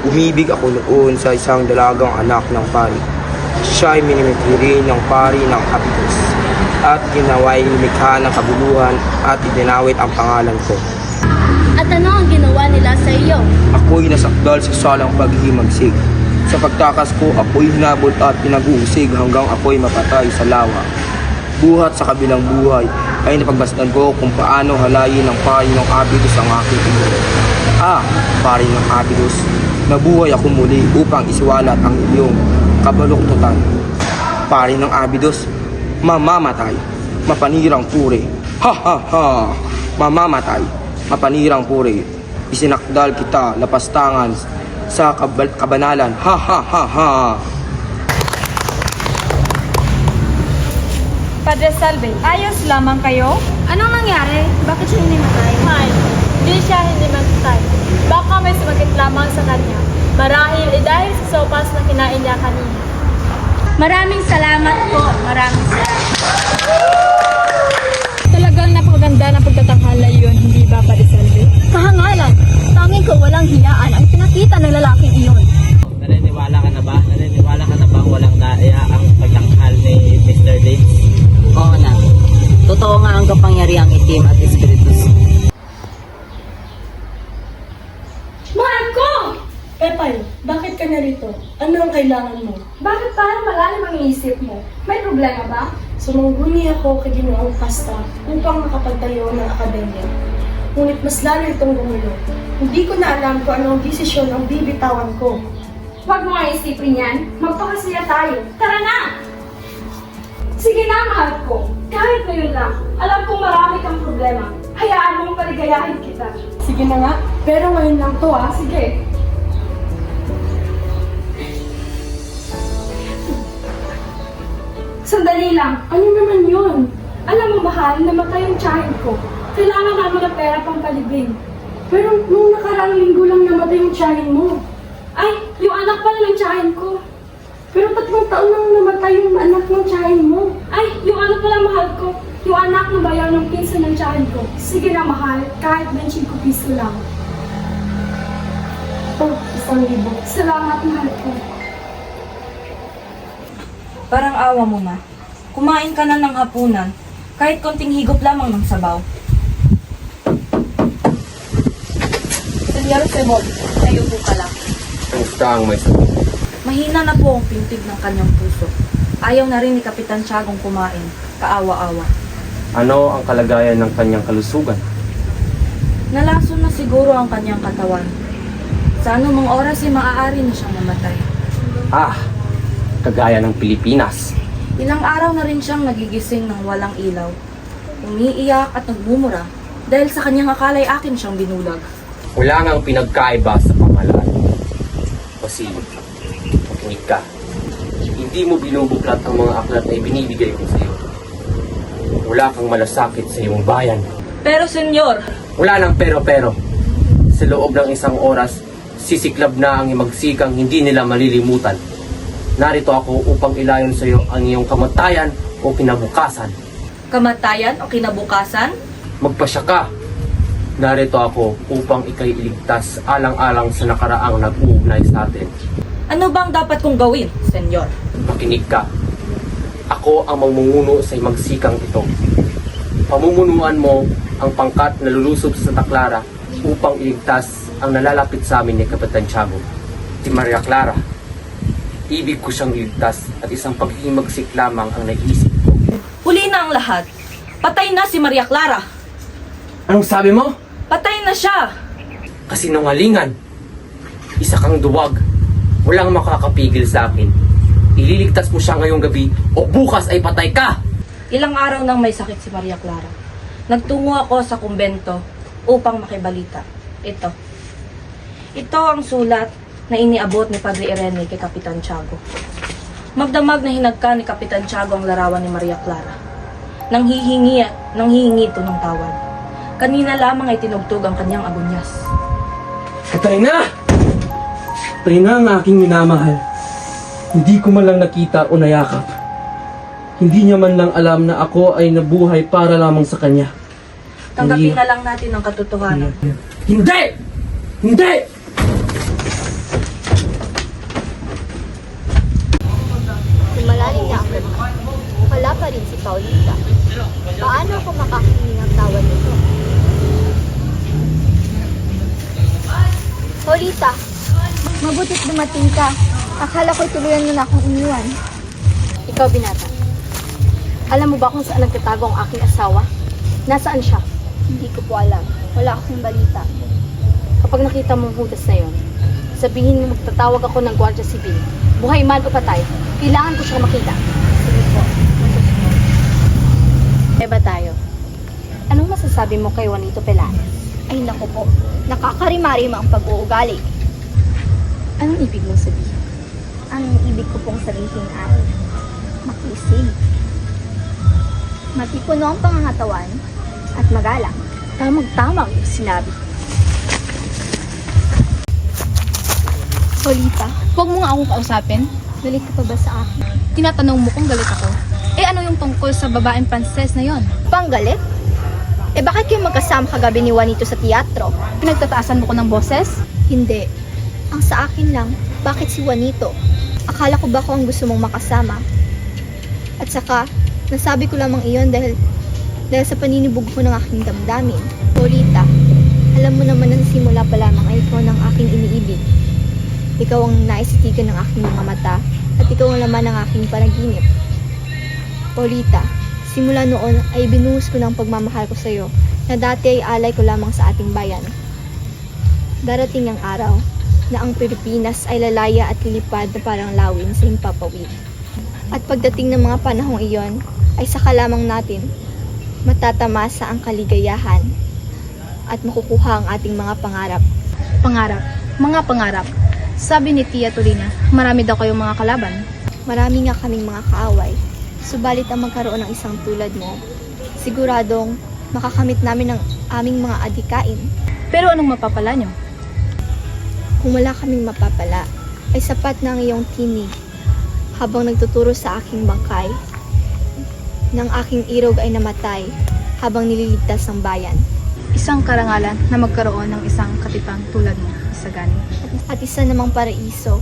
Umibig ako noon sa isang dalagang anak ng pari. Siya ay minimikiri ng pari ng Abydos at ginawa'y lumikha ng kabuluhan at idinawit ang pangalan ko. At ano ang ginawa nila sa iyo? Ako'y nasakdal sa salang paghihimagsik. Sa pagtakas ko, ako'y hinabol at pinag-uusig hanggang ako'y mapatay sa lawa. Buhat sa kabilang buhay ay napagbasdan ko kung paano halayin ng pari ng Abydos ang aking ino. Pari ng Abydos, nabuhay ako muli upang iswalat ang iyong kabaluktutan. Pari ng Abydos, mamamatay, mapanirang puri. Ha ha ha! Mamamatay, mapanirang puri. Isinakdal kita lapastangan sa kabanalan. Ha ha ha ha! Padre Salve, ayos lamang kayo? Anong nangyari? Bakit siya hindi matay? Hindi siya hindi magtay. Baka may sumakit lamang sa kanya. Marahil dahil sa sopas na kinain niya kanina. Maraming salamat po. Maraming salamat. Talagang napakaganda ng pagtatakhala yun, hindi ba, Padre Salve? Kahangalan, tanging ko walang hiyaan ang pinakita ng lalaking iyon. Naniniwala ka na ba? Naniniwala ka na ba walang daya ang pagtakhal ni Mr. Dates? Oo na. Totoo nga ang kapangyarihang itim at espiritus. Marco! Pepay, bakit ka narito? Ano ang kailangan mo? Bakit parang malalim ang isip mo? May problema ba? Sumangguni ako kay Ginoong Pasta upang makapagtayo ng akademya. Ngunit mas lalo itong gumulo. Hindi ko na alam kung anong desisyon ang bibitawan ko. Huwag mo nga isipin yan. Magpakasaya tayo. Tara na! Sige na, mahal ko. Kahit ngayon lang, alam kong marami kang problema. Hayaan mong paligayahin kita. Sige na nga, pero ngayon lang to ah. Sige. Sandali lang. Ano naman yun? Alam mo, mahal, namatay ang tiyahin ko. Kailangan namin ng pera pang palibing. Pero nung nakaraang linggo lang namatay yung tiyahin mo. Ay, yung anak pala ng tiyahin ko. Pero 3 taon nang namatay yung anak ng tiyahin mo. Ay, yung anak pala mahal ko. Yung anak na bayaw ng pinsan ng tiyahin ko. Sige na, mahal. Kahit 25 piso lang. Oh, 1,000. Salamat, mahal ko. Parang awa mo ma. Kumain ka na ng hapunan, kahit konting higop lamang ng sabaw. Senyor Semol, tayo po ka lang. Kamusta ang may sakit? Mahina na po ang pintig ng kanyang puso. Ayaw na rin ni Kapitan Tiagong kumain. Kaawa-awa. Ano ang kalagayan ng kanyang kalusugan? Nalason na siguro ang kanyang katawan. Sa anumang oras ay maaari na siyang mamatay. Kagaya ng Pilipinas. Ilang araw na rin siyang nagigising ng walang ilaw. Umiiyak at nagmumura dahil sa kanyang akala'y akin siyang binulag. Wala ngang pinagkaiba sa pamahalaan. Kasi, makinig ka. Hindi mo binubuklat ang mga aklat na ibinibigay ko sa iyo. Wala kang malasakit sa iyong bayan. Pero senyor, Wala nang pero-pero. Sa loob ng isang oras, sisiklab na ang magsikang hindi nila malilimutan. Narito ako upang ilayon sa iyo ang iyong kamatayan o kinabukasan. kamatayan o kinabukasan? Magpasya ka. Narito ako upang ikay iligtas alang-alang sa nakaraang nag-uugnay sa atin. Ano bang dapat kong gawin, senyor? Makinig ka. Ako ang mamumuno sa magsikang ito. Pamumunuan mo ang pangkat na lulusob sa Santa Clara upang iligtas ang nalalapit sa amin ni Kapitan Tiago. Si Maria Clara. Ibig ko siyang iligtas at isang paghihimagsik lamang ang naisip ko. Huli na ang lahat. Patay na si Maria Clara. Anong sabi mo? Patay na siya. kasinungalingan. Isa kang duwag. Walang makakapigil sa akin. Ililigtas mo siya ngayong gabi o bukas ay patay ka! Ilang araw nang may sakit si Maria Clara. Nagtungo ako sa kumbento upang makibalita. Ito. Ito ang sulat na iniabot ni Padre Irene kay Kapitan Tiago. Magdamag na hinagka ni Kapitan Tiago ang larawan ni Maria Clara. Nanghihingi ito ng tawad. Kanina lamang ay tinugtog ang kanyang abunyas. Katarina! Katarina ang aking minamahal. Hindi ko man lang nakita o nayakap. Hindi niya man lang alam na ako ay nabuhay para lamang sa kanya. Tanggapin na lang natin ang katotohanan. Hindi! Hindi! Lumalalim na ang luma. Wala pa rin si Paulita. Paano ako makakinig ng tawad nito? Paulita! Mabuti't dumating ka. Akala ko'y tuluyan mo na akong iniwan. Ikaw, binata. Alam mo ba kung saan nagtatago ang aking asawa? Nasaan siya? Hindi ko po alam. Wala akong balita. Kapag nakita mo ang hudas na yon, sabihin mo magtatawag ako ng Guardia Civil. Buhay man o patay, kailangan ko siyang makita. Sige po. Eba tayo. Anong masasabi mo kay Juanito Pelaez? Ay naku po. Nakakarimarim ang pag-uugali. Anong ibig mong sabihin? Ang ibig ko pong sabihin ay makisig. Matipuno ang pangangatawan at magalang. Tamang-tama ang sinabi. Paulita, huwag mo nga akong kausapin. Galit ka pa ba sa akin? Tinatanong mo kung galit ako. Eh ano yung tungkol sa babaeng Pranses na yon? Panggalit? Eh bakit kayo magkasama kagabi ni Juanito sa teatro? Pinagtataasan mo ko ng boses? Hindi. Ang sa akin lang, bakit si Juanito? Akala ko ba ko ang gusto mong makasama? At saka, nasabi ko lamang iyon dahil sa paninibog ko ng aking damdamin. Paulita, alam mo naman na simula pa lamang ay ikaw ng aking iniibig. Ikaw ang naisitigan ng aking mga mata at ikaw ang laman ng aking panaginip. Paulita, simula noon ay binuhos ko ng pagmamahal ko sa iyo na dati ay alay ko lamang sa ating bayan. Darating ang araw na ang Pilipinas ay lalaya at lilipad na parang lawin sa himpapawid. At pagdating ng mga panahong iyon, ay saka lamang natin matatamasa ang kaligayahan at makukuha ang ating mga pangarap. Pangarap. Mga pangarap. Sabi ni Tia Turina, marami daw kayong mga kalaban. Marami nga kaming mga kaaway. Subalit ang magkaroon ng isang tulad mo, siguradong makakamit namin ang aming mga adikain. Pero anong mapapala nyo? Kung wala kaming mapapala, ay sapat na ang iyong tinig habang nagtuturo sa aking bangkay. Nang aking irog ay namatay habang nililigtas ang bayan. Isang karangalan na magkaroon ng isang katipang tulad mo, Isagani. At isa namang paraiso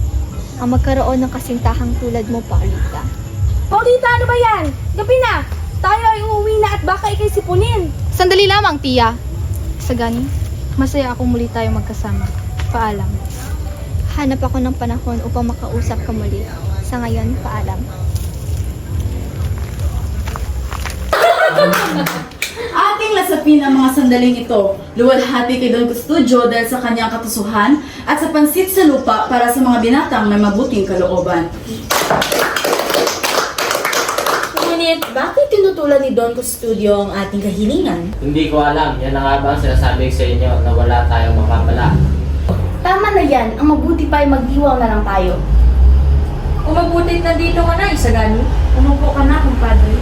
ang magkaroon ng kasintahang tulad mo, Paulita. Paulita, ano ba yan? Gabi na! Tayo ay uuwi na at baka ikay sipunin. Sandali lamang, Tia. Isagani, masaya akong muli tayo magkasama. Paalam. Hanap ako ng panahon upang makausap ka muli. Sa ngayon, paalam. Ating lasapin ang mga sandaling ito. Luwalhati kay Don Custodio dahil sa kanyang katusuhan at sa pansit sa lupa para sa mga binatang may mabuting kalooban. Ngunit, bakit tinutulan ni Don Custodio ang ating kahilingan? Hindi ko alam. Yan na nga ba ang sinasabi ko sa inyo na wala tayong mapapala. Tama na yan. Ang mabuti pa ay magdiwang na lang tayo. Kung mabutit na dito ka na, Isagani, umupo ka na, kumpadre.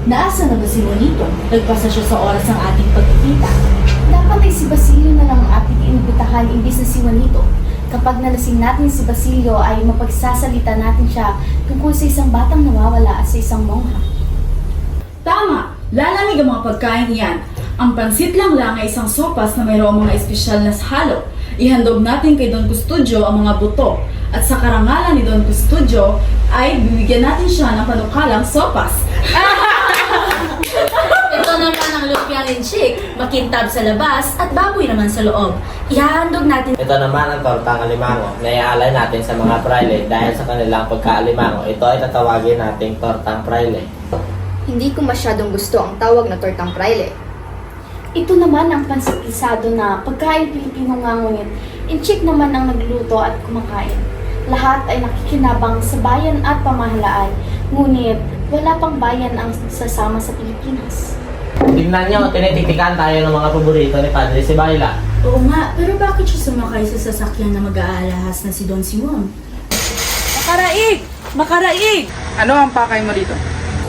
Naasa na ba si Juanito? Nagpasa siya sa oras ng ating pagkikita. Dapat ay si Basilio na lang ang ating inibitahan imbis na si Juanito. Kapag nalasing natin si Basilio ay mapagsasalita natin siya tungkol sa isang batang nawawala at sa isang mongha. Tama! Lalamig ang mga pagkain iyan. Ang pansit lang ay isang sopas na mayroong mga espesyal na halo. Ihandog natin kay Don Custodio ang mga buto. At sa karangalan ni Don Custodio ay bibigyan natin siya ng panukalang sopas. Ito naman ang lumpia linchik, makintab sa labas at baboy naman sa loob. Ihahandog natin. Ito naman ang tortang alimango na iaalay natin sa mga praile dahil sa kanilang pagkaalimango. Ito ay tatawagin nating tortang praile. Hindi ko masyadong gusto ang tawag na tortang praile. Ito naman ang pansipisado na pagkain Pilipino nga ngunit inchik naman ang nagluto at kumakain. Lahat ay nakikinabang sa bayan at pamahalaan, ngunit wala pang bayan ang sasama sa Pilipinas. Tingnan nyo, tinititikan tayo ng mga paborito ni Padre Sibayla. Oo nga, pero bakit siya sumakay sa sasakyan na mag-aalahas na si Don Simon? Makaraig! Makaraig! Ano ang pakay mo dito?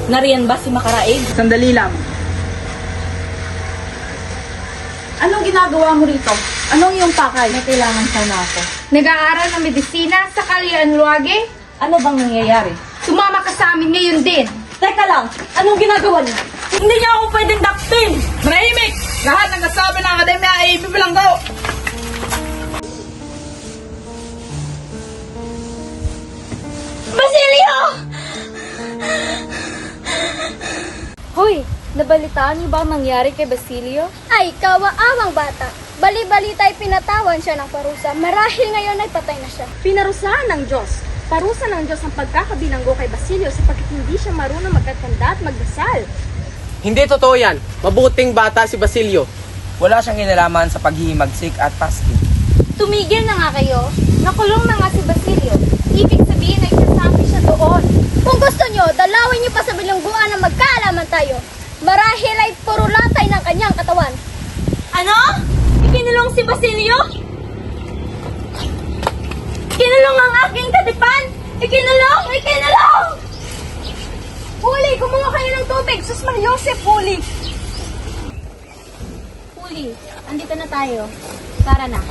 Nariyan ba si Makaraig? Sandali lang. Anong ginagawa mo rito? Anong iyong pakay? May kailangan sana ako. Nag-aaral ng medisina sa Calian Luage? Ano bang nangyayari? Sumama ka sa amin ngayon din! Teka lang! Anong ginagawa niya? Hindi niya ako pwedeng dakpin! Manahimik! Lahat ng kasabi ng akademya ay bibilanggo! Basilio! Hoy, nabalitaan niyo ba ang nangyari kay Basilio? Ay, kawaawang bata. Bali-balita ay pinatawan siya ng parusa. Marahil ngayon ay patay na siya. Pinarusahan ng Diyos. Parusa ng Diyos ang pagkakabilanggo kay Basilio sapagkat hindi siya marunong magkatanda at magdasal. Hindi totoo yan. Mabuting bata si Basilio. Wala siyang kinalaman sa paghihimagsik at fasting. Tumigil na nga kayo. Nakulong na nga si Basilio. Ibig sabihin ay kasapi siya doon. Kung gusto nyo, dalawin nyo pa sa bilangguan na magkaalaman tayo. Marahil ay puro latay ng kanyang katawan. Ano? Ikinulong si Basilio? Ikinulong ang aking katipan? Ikinulong! Ikinulong! Huli! Kumuha kayo ng tubig! Sus Mariosep, huli! Huli, andito na tayo. Tara na.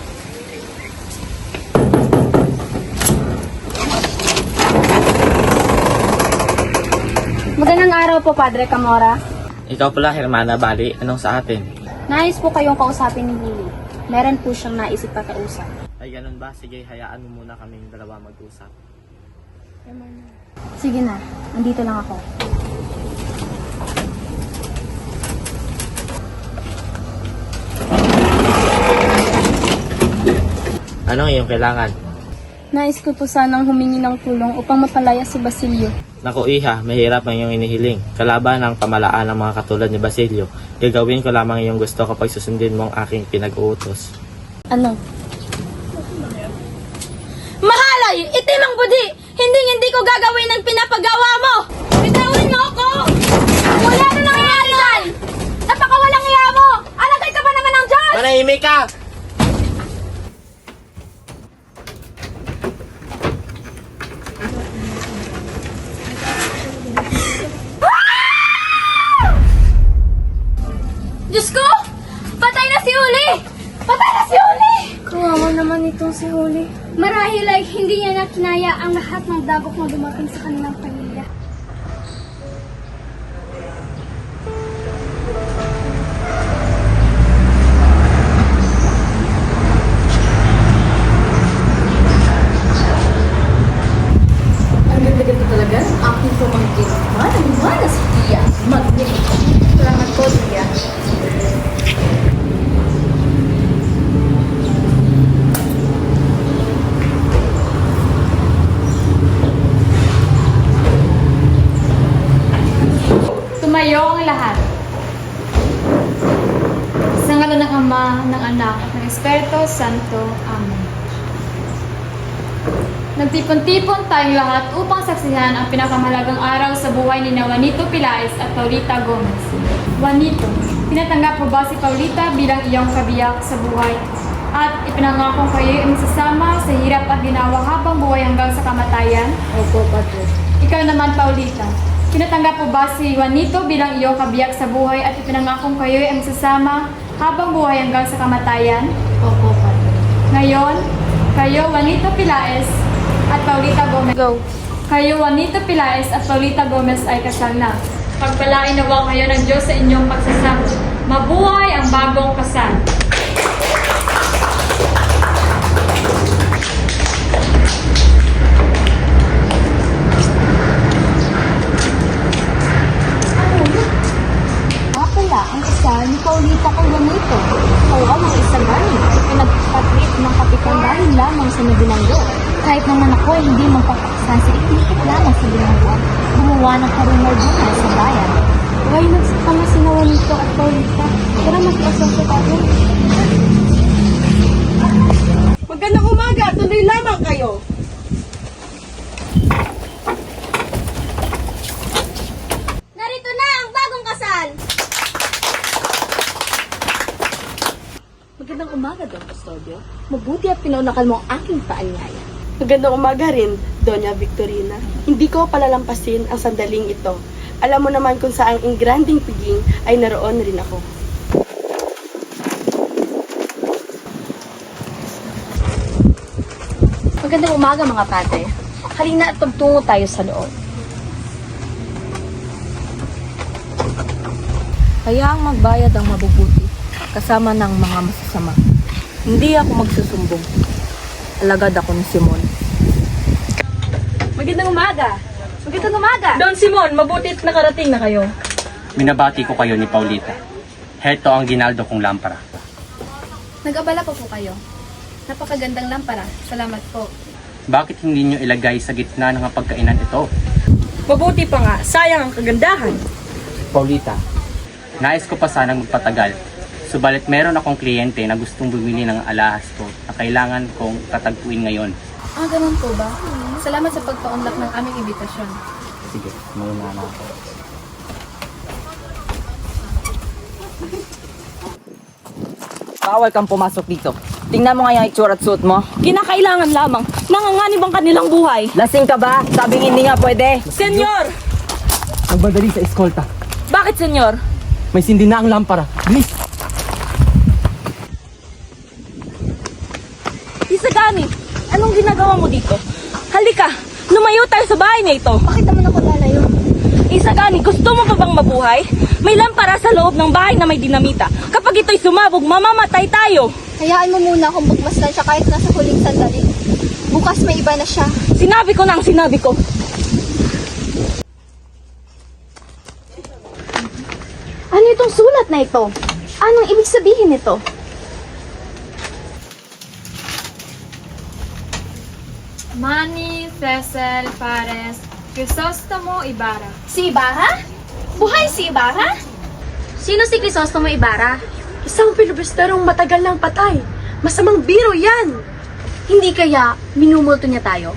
Magandang araw po, Padre Camora. Ikaw pala, Hermana Bali. Anong sa atin? Nais po kayong kausapin ni Huli. Meron po siyang naisip pakausap. Ay, ganun ba? Sige, hayaan mo muna kaming dalawa mag-usap. Sige na, andito lang ako. Anong iyong kailangan? Nais ko po sanang humingi ng tulong upang mapalaya si Basilio. Naku iha, mahirap ang iyong inihiling. Kalaban ng pamalaan ng mga katulad ni Basilio. Gagawin ko lamang iyong gusto kapag susundin mo ang aking pinag-uutos. Ano? Mahalay! Itim ang budi! Hindi ko gagawin ang pinapagawa mo! Bitawan mo ako! Wala na nangyayari dyan! Napakawalang iya mo! Alagay ka ba naman ng Diyos? Manahimik ka! Diyos ko! Patay na si Huli! Patay na si Huli! Kawawa naman itong si Huli. Marahil ay hindi niya na kinaya ang lahat ng dagok na dumating sa kanilang pamilya. Ang ganda-ganda talaga ng aking pamangkin. Mana si Tia. Magnifico. Salamat po, Tia. Tumayo ang lahat. Sa ngalan ng Ama, ng Anak, ng Espiritu Santo. Amen. Nagtipon-tipon tayong lahat upang saksihan ang pinakamahalagang araw sa buhay ni Juanito Pilaes at Paulita Gomez. Juanito, tinatanggap mo ba si Paulita bilang iyong kabiyak sa buhay? At ipinangakong kayo ang sasama sa hirap at ginawa habang buhay hanggang sa kamatayan? Opo, Padre. Ikaw naman, Paulita, tinatanggap mo ba si Juanito bilang iyong kabiyak sa buhay at ipinangakong kayo ang sasama habang buhay hanggang sa kamatayan? Opo, Padre. Ngayon, kayo, Juanito Pilaes at Paulita Gomez. Go. Kayo, Juanito Pilaes at Paulita Gomez ay kasal na. Pagpalain nawa kayo ng Diyos sa inyong pagsasama. Mabuhay ang bagong kasal. Ang kasal ni Paulita kay Juanito. Kawa ng isang gani. Pinagpatrit ng kapitan dahil lamang sa nabinanggo. Kahit naman ako ay hindi magpapakasal sa itikit lamang sa binanggo. Gumawa ng karungal bunga sa bayan. Huwag nagsama si Juanito at Paulita. Tara makiasal umaga, Don Custodio. Mabuti at pinaunakan mo ang aking paanyaya. Magandang umaga rin, Doña Victorina. Hindi ko palalampasin ang sandaling ito. Alam mo naman kung saang ingranding piging ay naroon rin ako. Magandang umaga, mga padre. Halina at pagtungo tayo sa loob. Kaya ang magbayad ang mabubuti, kasama ng mga masasama. Hindi ako magsusumbong. Alagad ako ni Simon. Magandang umaga! Magandang umaga! Don Simon, mabuti't nakarating na kayo. Minabati ko kayo ni Paulita. Heto ang ginaldo kong lampara. Nag-abala pa po kayo. Napakagandang lampara. Salamat po. Bakit hindi nyo ilagay sa gitna ng pagkainan ito? Mabuti pa nga, sayang ang kagandahan. Paulita, nais ko pa sanang magpatagal. Subalit meron akong kliyente na gustong bumili ng alahas ko na kailangan kong tatagpuin ngayon. Ah, ganun po ba? Salamat sa pagpaunlak ng aming imbitasyon. Sige, mauna na ako. Bawal kang pumasok dito. Tingnan mo nga yung itsura at suot mo. Kinakailangan lamang. Nanganganib ang kanilang buhay. Lasing ka ba? Sabing hindi nga pwede. Senyor! Magmadali sa eskolta. Bakit, senyor? May sindi na ang lampara. Bilis! Isagani, anong ginagawa mo dito? Halika, lumayo tayo sa bahay na ito. Bakit naman ako lalayo? Isagani, gusto mo pa bang mabuhay? May lampara sa loob ng bahay na may dinamita. Kapag ito'y sumabog, mamamatay tayo. Hayaan mo muna akong bukmasdan siya kahit nasa huling sandali. Bukas may iba na siya. Sinabi ko na ang sinabi ko. Ano itong sulat na ito? Anong ibig sabihin nito? Manny Cecil Fares Crisostomo Ibarra. Si Ibarra? Buhay si Ibarra? Sino si Crisostomo Ibarra? Isang pilibusterong matagal ng patay. Masamang biro yan. Hindi kaya minumulto niya tayo?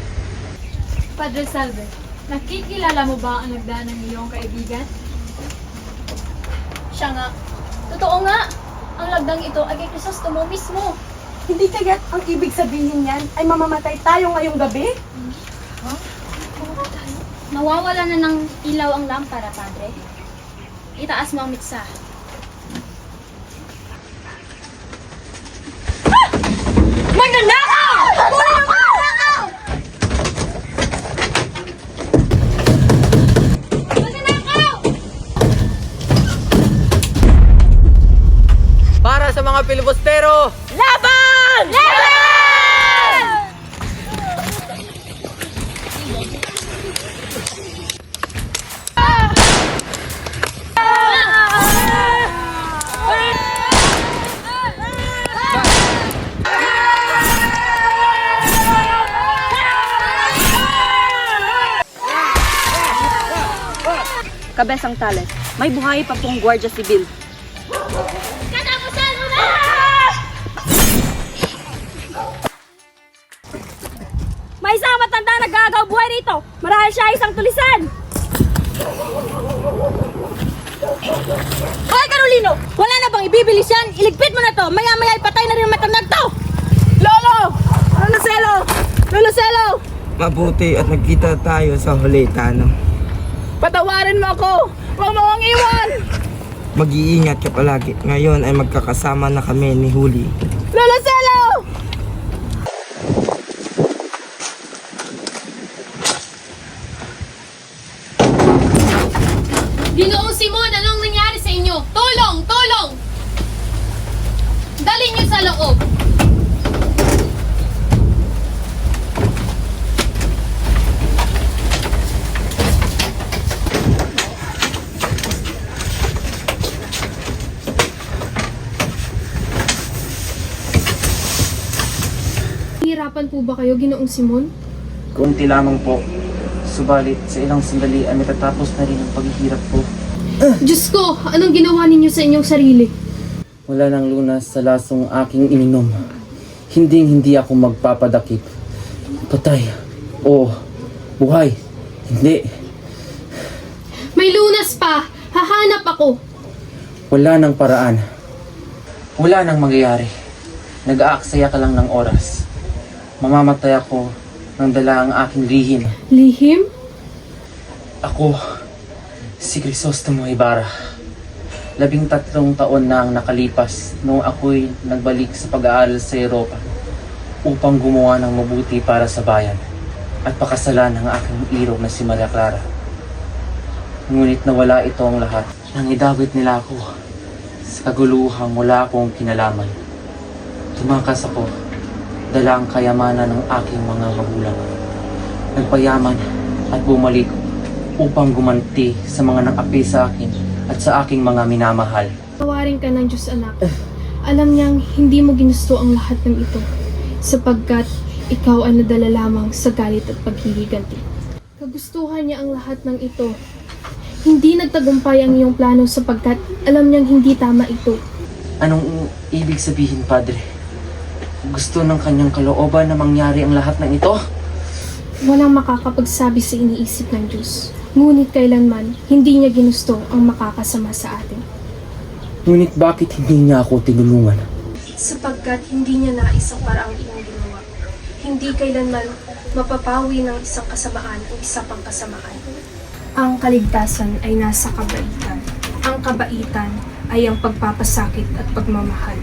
Padre Salve, nakikilala mo ba ang nagdaan ng iyong kaibigan? Siya nga. Totoo nga. Ang lagdang ito ay kay Crisostomo mismo. Hindi kaya't ang ibig sabihin niyan ay mamamatay tayo ngayong gabi? Nawawala na ng ilaw ang lampara, Padre. Itaas mo ang mitsa. Magnanakaw! Magnanakaw! Para sa mga pilibustero! Laban! Laban! Kabesang Tales, may buhay pa pong Guardia Sibil. Katapusan mo na! May isang matanda nagagaw buhay rito. Marahil siya ay isang tulisan. Hoy, Carolino! Wala na bang ibibilis yan? Iligpit mo na to. Maya-maya ipatay na rin ang matandang to. Lolo! Lolo Celo! Lolo Celo! Mabuti at nagkita tayo sa Hulitano. Patawarin mo ako! Huwag mo akong iwan! Mag-iingat ka palagi. Ngayon ay magkakasama na kami ni Huli. Lolo Celo! Ginoong Simon, anong nangyari sa inyo? Tulong! Tulong! Dali niyo sa loob! Hirapan po ba kayo, Ginoong Simon? Kunti lamang po. Subalit, sa ilang sandali ay matatapos na rin ang paghihirap ko. Diyos ko, anong ginawa ninyo sa inyong sarili? Wala nang lunas sa lasong aking ininom. Hindi ako magpapadakip. Patay. O buhay. Hindi. May lunas pa! Hahanap ako! Wala nang paraan. Wala nang mangyayari. Nag-aaksaya ka lang ng oras. Mamamatay ako nang dala ang aking lihim. Lihim? Ako, si Crisostomo Ibarra. 13 taon na ang nakalipas noong ako'y nagbalik sa pag-aaral sa Europa upang gumawa ng mabuti para sa bayan at pakasalan ang aking irog na si Maria Clara. Ngunit nawala ito ang lahat nang idawit nila ako sa kaguluhang wala akong kinalaman. Tumakas ako, dala ang kayamanan ng aking mga magulang. Nagpayaman at bumalik upang gumanti sa mga nang-api sa akin at sa aking mga minamahal. Tawarin ka ng Diyos, anak. Alam niyang hindi mo ginusto ang lahat ng ito, sapagkat ikaw ang nadala lamang sa galit at paghihiganti. Kagustuhan niya ang lahat ng ito. Hindi nagtagumpay ang iyong plano sapagkat alam niyang hindi tama ito. Anong ibig sabihin, Padre? Gusto ng kanyang kalooban na mangyari ang lahat ng ito? Walang makakapagsabi sa iniisip ng Diyos. Ngunit kailanman, hindi niya ginusto ang makakasama sa atin. Ngunit bakit hindi niya ako tinulungan? Sapagkat hindi niya nais ang paraang iyong ginawa. Hindi kailanman mapapawi ng isang kasamaan ang isa pang kasamaan. Ang kaligtasan ay nasa kabaitan. Ang kabaitan ay ang pagpapasakit at pagmamahal.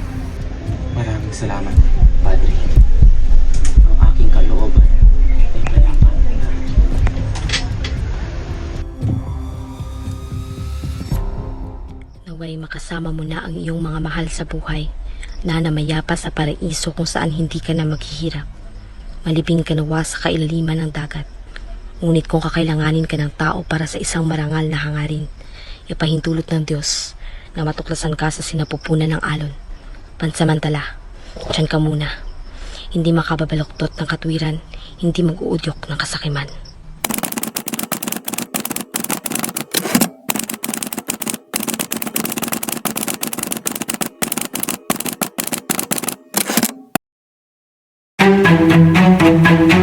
Maraming salamat, Padre. Ang aking kalooban ay payapa. Naway makasama mo na ang iyong mga mahal sa buhay na namayapa sa paraiso kung saan hindi ka na maghihirap. Malibing ka nawa sa kailaliman ng dagat. Ngunit kung kakailanganin ka ng tao para sa isang marangal na hangarin, ipahintulot ng Diyos na matuklasan ka sa sinapupunan ng alon. Pansamantala, tiyan ka muna. Hindi makababaluktot ng katwiran, hindi mag-uudyok ng kasakiman. Thank you.